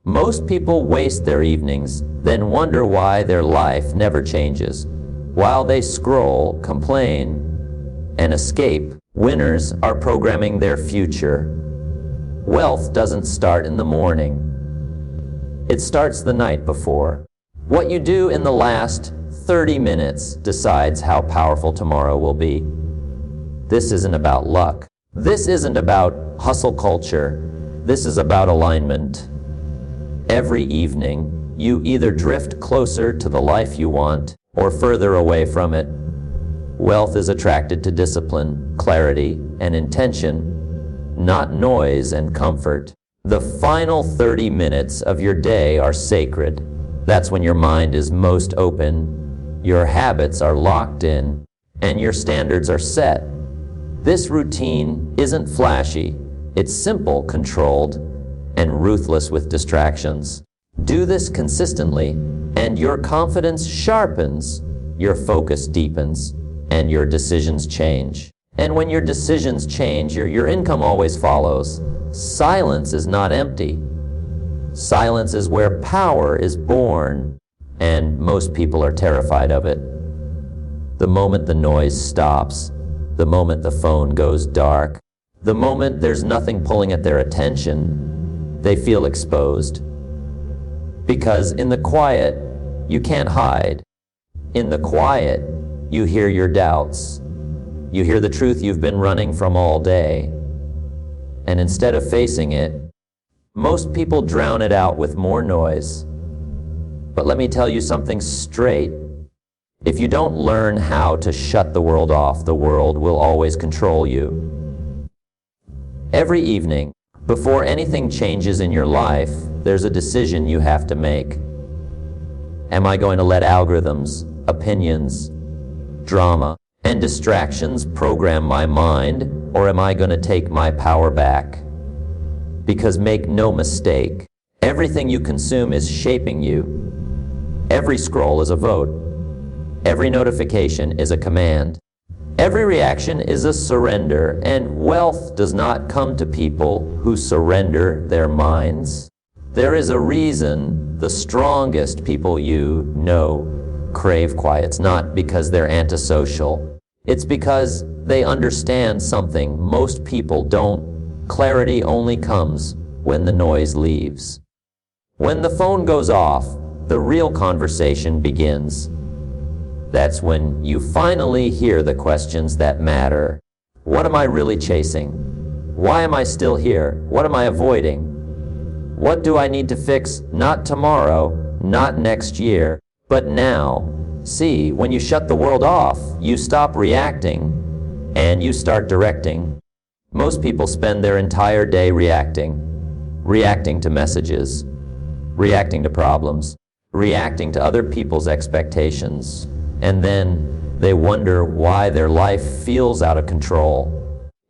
Most people waste their evenings, then wonder why their life never changes. While they scroll, complain, and escape, winners are programming their future. Wealth doesn't start in the morning. It starts the night before. What you do in the last 30 minutes decides how powerful tomorrow will be. This isn't about luck. This isn't about hustle culture. This is about alignment. Every evening, you either drift closer to the life you want or further away from it. Wealth is attracted to discipline, clarity, and intention, not noise and comfort. The final 30 minutes of your day are sacred. That's when your mind is most open, your habits are locked in, and your standards are set. This routine isn't flashy. It's simple, controlled, and ruthless with distractions. Do this consistently, and your confidence sharpens, your focus deepens, and your decisions change. And when your decisions change, your income always follows. Silence is not empty. Silence is where power is born, and most people are terrified of it. The moment the noise stops, the moment the phone goes dark, the moment there's nothing pulling at their attention, they feel exposed. Because in the quiet, you can't hide. In the quiet, you hear your doubts. You hear the truth you've been running from all day. And instead of facing it, most people drown it out with more noise. But let me tell you something straight. If you don't learn how to shut the world off, the world will always control you. Every evening, before anything changes in your life, there's a decision you have to make. Am I going to let algorithms, opinions, drama, and distractions program my mind, or am I going to take my power back? Because make no mistake, everything you consume is shaping you. Every scroll is a vote. Every notification is a command. Every reaction is a surrender, and wealth does not come to people who surrender their minds. There is a reason the strongest people you know crave quiet. It's not because they're antisocial. It's because they understand something most people don't. Clarity only comes when the noise leaves. When the phone goes off, the real conversation begins. That's when you finally hear the questions that matter. What am I really chasing? Why am I still here? What am I avoiding? What do I need to fix? Not tomorrow, not next year, but now. See, when you shut the world off, you stop reacting and you start directing. Most people spend their entire day reacting to messages, reacting to problems, reacting to other people's expectations, and then they wonder why their life feels out of control.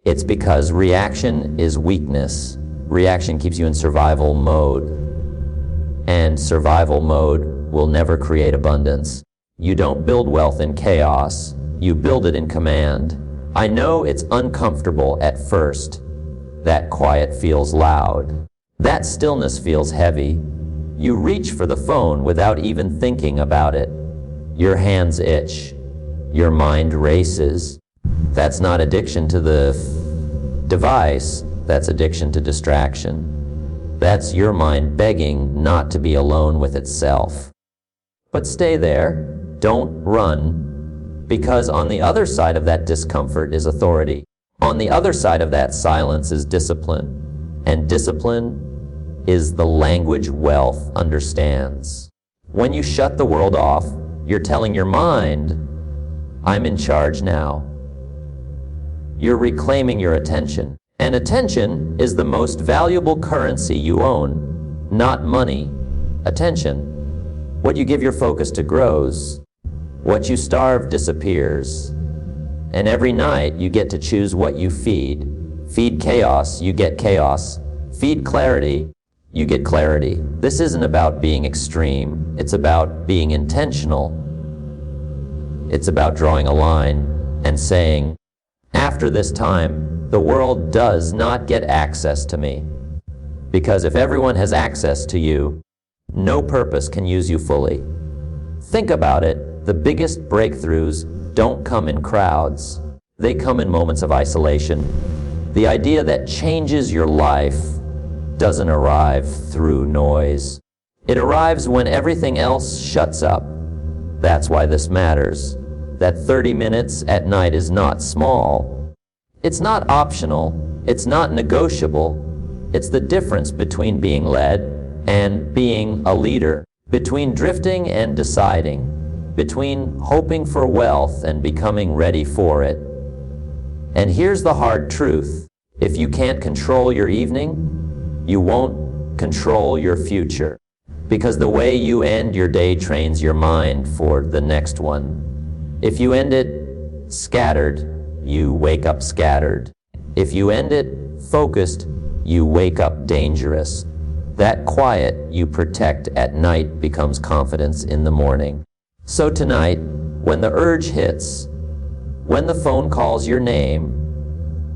It's because reaction is weakness. Reaction keeps you in survival mode, and survival mode will never create abundance. You don't build wealth in chaos, you build it in command. I know it's uncomfortable at first. That quiet feels loud. That stillness feels heavy. You reach for the phone without even thinking about it. Your hands itch. Your mind races. That's not addiction to the device, that's addiction to distraction. That's your mind begging not to be alone with itself. But stay there. Don't run, because on the other side of that discomfort is authority. On the other side of that silence is discipline. And discipline is the language wealth understands. When you shut the world off, you're telling your mind, I'm in charge now. You're reclaiming your attention. And attention is the most valuable currency you own, not money. Attention. What you give your focus to grows. What you starve disappears. And every night you get to choose what you feed. Feed chaos, you get chaos. Feed clarity, you get clarity. This isn't about being extreme. It's about being intentional. It's about drawing a line and saying, after this time, the world does not get access to me. Because if everyone has access to you, no purpose can use you fully. Think about it, the biggest breakthroughs don't come in crowds. They come in moments of isolation. The idea that changes your life doesn't arrive through noise. It arrives when everything else shuts up. That's why this matters. That 30 minutes at night is not small. It's not optional. It's not negotiable. It's the difference between being led and being a leader, between drifting and deciding, between hoping for wealth and becoming ready for it. And here's the hard truth. If you can't control your evening, you won't control your future. Because the way you end your day trains your mind for the next one. If you end it scattered, you wake up scattered. If you end it focused, you wake up dangerous. That quiet you protect at night becomes confidence in the morning. So tonight, when the urge hits, when the phone calls your name,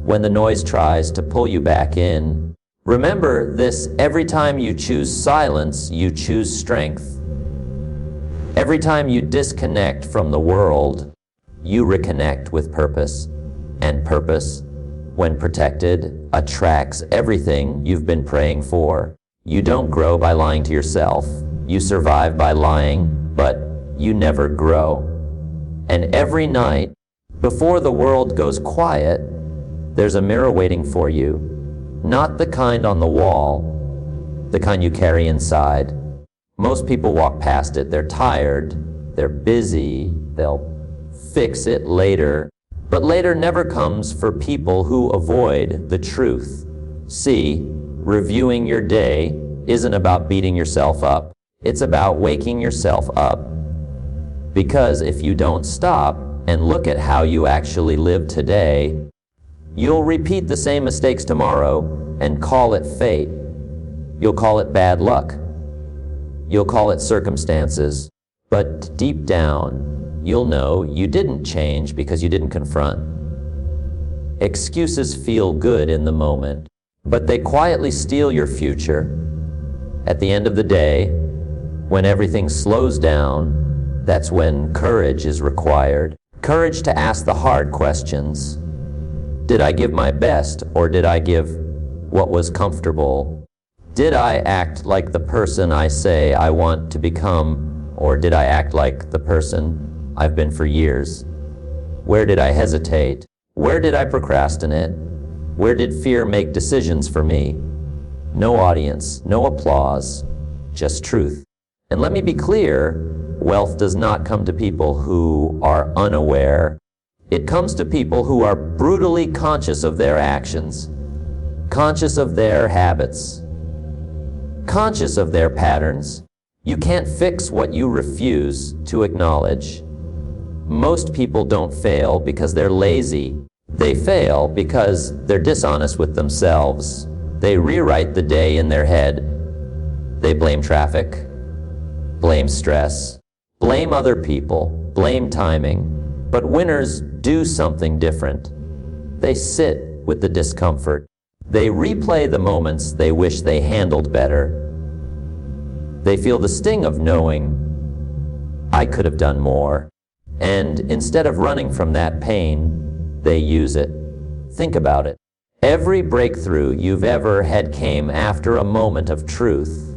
when the noise tries to pull you back in, remember this: every time you choose silence, you choose strength. Every time you disconnect from the world, you reconnect with purpose. And purpose, when protected, attracts everything you've been praying for. You don't grow by lying to yourself. You survive by lying, but you never grow. And every night, before the world goes quiet, there's a mirror waiting for you. Not the kind on the wall, the kind you carry inside. Most people walk past it. They're tired, they're busy, they'll fix it later. But later never comes for people who avoid the truth. See, reviewing your day isn't about beating yourself up. It's about waking yourself up. Because if you don't stop and look at how you actually live today, you'll repeat the same mistakes tomorrow and call it fate. You'll call it bad luck. You'll call it circumstances. But deep down, you'll know you didn't change because you didn't confront. Excuses feel good in the moment, but they quietly steal your future. At the end of the day, when everything slows down, that's when courage is required. Courage to ask the hard questions. Did I give my best, or did I give what was comfortable? Did I act like the person I say I want to become, or did I act like the person I've been for years? Where did I hesitate? Where did I procrastinate? Where did fear make decisions for me? No audience, no applause, just truth. And let me be clear, wealth does not come to people who are unaware. It comes to people who are brutally conscious of their actions, conscious of their habits, conscious of their patterns. You can't fix what you refuse to acknowledge. Most people don't fail because they're lazy. They fail because they're dishonest with themselves. They rewrite the day in their head. They blame traffic, blame stress, blame other people, blame timing. But winners do something different. They sit with the discomfort. They replay the moments they wish they handled better. They feel the sting of knowing, I could have done more. And instead of running from that pain, they use it. Think about it. Every breakthrough you've ever had came after a moment of truth.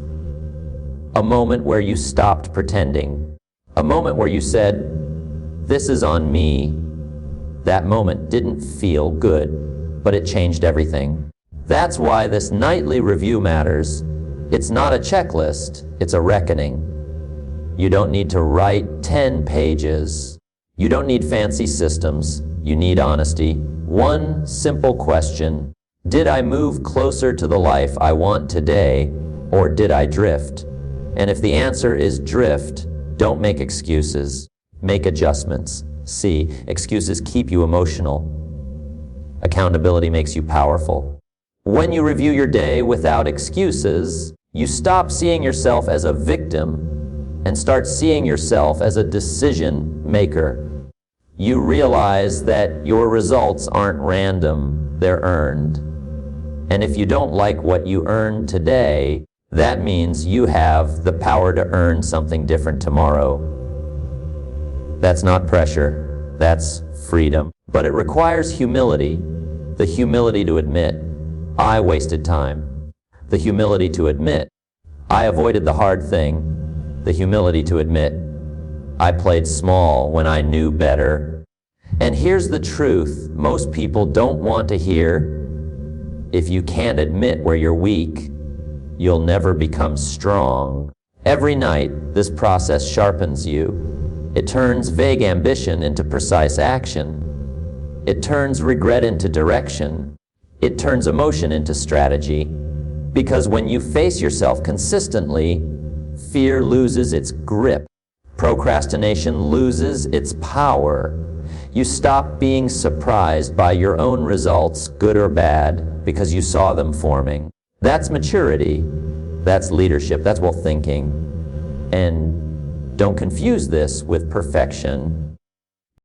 A moment where you stopped pretending. A moment where you said, this is on me. That moment didn't feel good, but it changed everything. That's why this nightly review matters. It's not a checklist, it's a reckoning. You don't need to write 10 pages. You don't need fancy systems. You need honesty. One simple question: did I move closer to the life I want today, or did I drift? And if the answer is drift, don't make excuses. Make adjustments. See, excuses keep you emotional. Accountability makes you powerful. When you review your day without excuses, you stop seeing yourself as a victim and start seeing yourself as a decision maker. You realize that your results aren't random, they're earned. And if you don't like what you earn today, that means you have the power to earn something different tomorrow. That's not pressure, that's freedom. But it requires humility. The humility to admit, I wasted time. The humility to admit, I avoided the hard thing. The humility to admit, I played small when I knew better. And here's the truth most people don't want to hear. If you can't admit where you're weak, you'll never become strong. Every night, this process sharpens you. It turns vague ambition into precise action. It turns regret into direction. It turns emotion into strategy. Because when you face yourself consistently, fear loses its grip. Procrastination loses its power. You stop being surprised by your own results, good or bad, because you saw them forming. That's maturity. That's leadership. That's well thinking. And don't confuse this with perfection.